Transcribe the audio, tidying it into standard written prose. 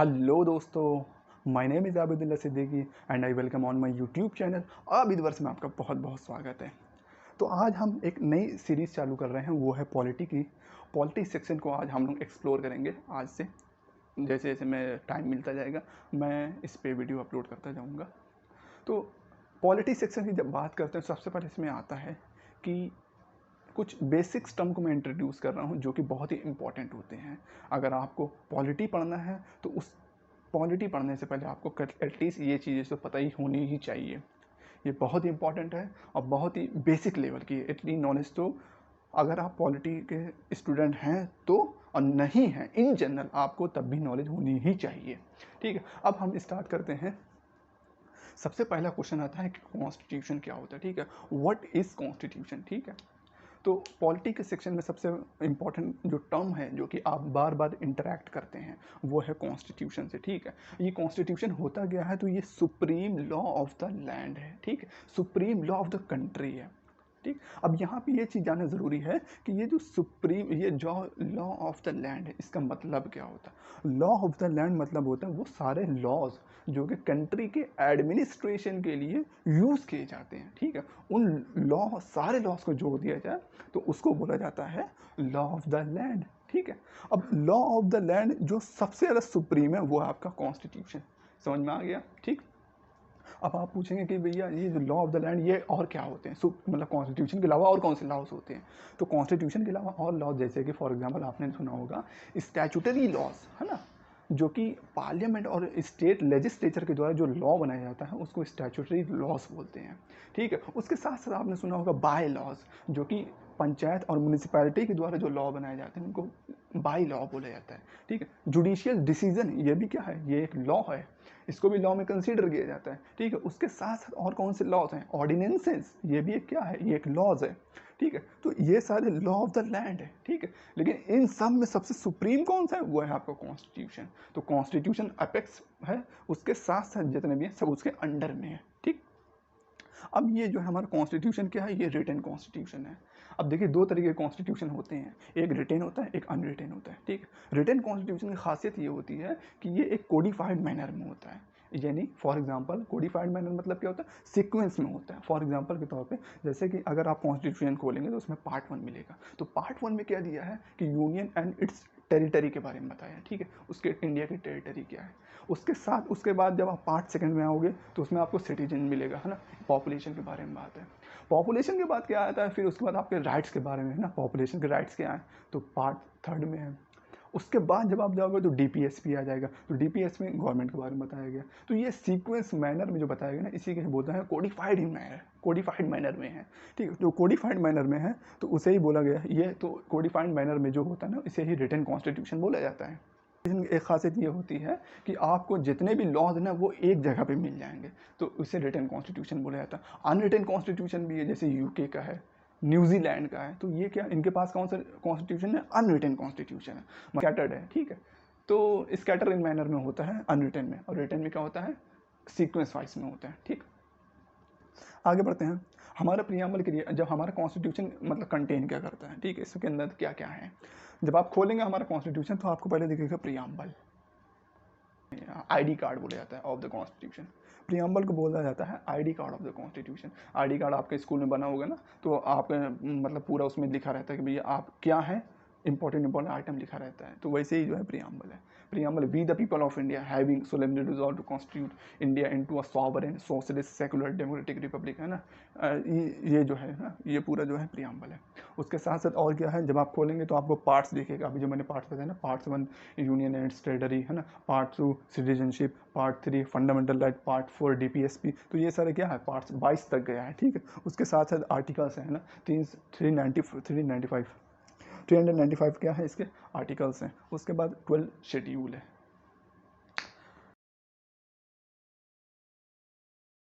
Hello दोस्तों, my name is Abidullah Siddiqui and I welcome on my YouTube channel. Abid verse में आपका बहुत बहुत स्वागत है। तो आज हम एक नई सीरीज़ चालू कर रहे हैं, वो है पॉलिटी की। पॉलिटी सेक्शन को आज हम लोग एक्सप्लोर करेंगे। आज से जैसे जैसे मैं टाइम मिलता जाएगा मैं इस पे वीडियो अपलोड करता जाऊँगा। तो पॉलिटी सेक्शन की जब बात करते हैं, सबसे पहले इसमें आता है कि कुछ बेसिक्स टर्म को मैं इंट्रोड्यूस कर रहा हूँ जो कि बहुत ही इंपॉर्टेंट होते हैं। अगर आपको पॉलिटी पढ़ना है तो उस पॉलिटी पढ़ने से पहले आपको एटलीस्ट ये चीज़ें तो पता ही होनी ही चाहिए। ये बहुत ही इंपॉर्टेंट है और बहुत ही बेसिक लेवल की है। इतनी नॉलेज तो अगर आप पॉलिटी के स्टूडेंट हैं तो, और नहीं हैं इन जनरल, आपको तब भी नॉलेज होनी ही चाहिए। ठीक है, अब हम स्टार्ट करते हैं। सबसे पहला क्वेश्चन आता है कि कॉन्स्टिट्यूशन क्या होता है। ठीक है, व्हाट इज़ कॉन्स्टिट्यूशन। ठीक है, तो पॉलिटी के सेक्शन में सबसे इम्पॉर्टेंट जो टर्म है जो कि आप बार बार इंटरेक्ट करते हैं वो है कॉन्स्टिट्यूशन से। ठीक है, ये कॉन्स्टिट्यूशन होता गया है तो ये supreme law of the land है। ठीक है, supreme law of the country है। ठीक, अब यहाँ पे ये चीज़ जानना ज़रूरी है कि ये जो सुप्रीम, ये जो लॉ ऑफ द लैंड है, इसका मतलब क्या होता है। लॉ ऑफ द लैंड मतलब होता है वो सारे लॉज जो कि कंट्री के एडमिनिस्ट्रेशन के लिए यूज़ किए जाते हैं। ठीक है, उन लॉ, सारे लॉज को जोड़ दिया जाए तो उसको बोला जाता है लॉ ऑफ द लैंड। ठीक है, अब लॉ ऑफ द लैंड जो सबसे ज़्यादा सुप्रीम है वो है आपका कॉन्स्टिट्यूशन। समझ में आ गया। ठीक, अब आप पूछेंगे कि भैया ये जो लॉ ऑफ द लैंड ये और क्या होते हैं, मतलब कॉन्स्टिट्यूशन के अलावा और कौन से लॉज होते हैं। तो कॉन्स्टिट्यूशन के अलावा और लॉज जैसे कि फॉर एग्जांपल आपने सुना होगा स्टैट्यूटरी लॉज, है ना, जो कि पार्लियामेंट और स्टेट लेजिस्लेचर के द्वारा जो लॉ बनाया जाता है उसको स्टैट्यूटरी लॉज बोलते हैं। ठीक है, उसके साथ साथ आपने सुना होगा बाय लॉज, जो कि पंचायत और म्यूनिसिपैलिटी के द्वारा जो लॉ बनाए जाते हैं उनको बाई लॉ बोला जाता है। ठीक है, जुडिशियल डिसीजन ये भी क्या है, ये एक लॉ है, इसको भी लॉ में कंसीडर किया जाता है। ठीक है, उसके साथ साथ और कौन से लॉज हैं, ऑर्डिनेंसेस, ये भी एक क्या है, ये एक लॉज है। ठीक है, तो ये सारे लॉ ऑफ द लैंड है। ठीक है, लेकिन इन सब में सबसे सुप्रीम कौन सा है, वो है आपका कॉन्स्टिट्यूशन। तो कॉन्स्टिट्यूशन अपेक्स है, उसके साथ साथ जितने भी हैं सब उसके अंडर में है। ठीक, अब ये जो है हमारा कॉन्स्टिट्यूशन क्या है, ये रिटन कॉन्स्टिट्यूशन है। अब देखिए दो तरीके के कॉन्स्टिट्यूशन होते हैं, एक रिटेन होता है, एक अनरिटेन होता है। ठीक, रिटेन कॉन्स्टिट्यूशन की खासियत ये होती है कि ये एक कोडिफाइड मैनर में होता है। यानी फॉर एग्जांपल कोडिफाइड मैनर मतलब क्या होता है, सीक्वेंस में होता है। फॉर एग्जांपल के तौर पे जैसे कि अगर आप कॉन्स्टिट्यूशन खोलेंगे तो उसमें पार्ट 1 मिलेगा। तो पार्ट 1 में क्या दिया है कि यूनियन एंड इट्स टेरिटरी के बारे में बताया। ठीक है, उसके इंडिया की टेरिटरी क्या है। उसके साथ उसके बाद जब आप पार्ट 2 में आओगे तो उसमें आपको सिटीजन मिलेगा, है ना, पॉपुलेशन के बारे में बात है। पॉपुलेशन के बाद क्या आता है, फिर उसके बाद आपके राइट्स के बारे में, है ना, पॉपुलेशन के राइट्स क्या हैं, तो पार्ट 3 में है। उसके बाद जब आप जाओगे तो डीपीएसपी आ जाएगा, तो डीपीएस में गवर्नमेंट के बारे में बताया गया। तो ये सीक्वेंस मैनर में जो बताया गया ना, इसी के बोलते हैं कोडिफाइड इन मैनर, कोडिफाइड मैनर में है। ठीक है, जो कोडिफाइड मैनर में है तो उसे ही बोला गया, ये तो कोडिफाइड मैनर में जो होता है ना, इसे ही रिटन कॉन्स्टिट्यूशन बोला जाता है। एक खासियत ये होती है कि आपको जितने भी लॉज ना वो एक जगह पे मिल जाएंगे, तो उसे रिटन कॉन्स्टिट्यूशन बोला जाता है। अनरिटन कॉन्स्टिट्यूशन भी है, जैसे यूके का है, न्यूजीलैंड का है, तो ये क्या, इनके पास कौन सा कॉन्स्टिट्यूशन है, अनरिटन कॉन्स्टिट्यूशन है, स्कैटर्ड है। ठीक है, तो स्कैटर इन मैनर में होता है अनरिटन में, और रिटन में क्या होता है, सीक्वेंस वाइज में होता है। ठीक, आगे बढ़ते हैं। हमारा प्रियम्बल के लिए जब हमारा कॉन्स्टिट्यूशन मतलब कंटेन क्या करता है, ठीक है, इसके अंदर क्या क्या है। जब आप खोलेंगे हमारा कॉन्स्टिट्यूशन तो आपको पहले दिखेगा प्रियम्बल, आईडी कार्ड बोला जाता है ऑफ द कॉन्स्टिट्यूशन। प्रियम्बल को बोला जाता है ID card of the constitution. ID card आपके स्कूल में बना होगा ना, तो आपका मतलब पूरा उसमें लिखा रहता है कि भैया आप क्या हैं, इंपॉर्टेंट आइटम लिखा रहता है। तो वैसे ही जो है प्रियम्बल है। Preamble, we the people of India having solemnly resolved to constitute India into a sovereign socialist secular democratic republic, है ना, ये जो है ना, ये पूरा जो है प्रियम्बल है। उसके साथ साथ और क्या है, जब आप खोलेंगे तो आपको पार्ट्स दिखेगा। अभी जो मैंने पार्ट्स बताया ना, पार्ट्स 1 यूनियन एंड टेरिटरी, है ना, part 2 citizenship, part 3 fundamental right, part 4 DPSP, तो ये सारे क्या है, पार्ट्स 22 तक गया है। ठीक है, उसके साथ साथ आर्टिकल्स हैं ना, 395 क्या है, इसके आर्टिकल्स हैं। उसके बाद 12 शेड्यूल है,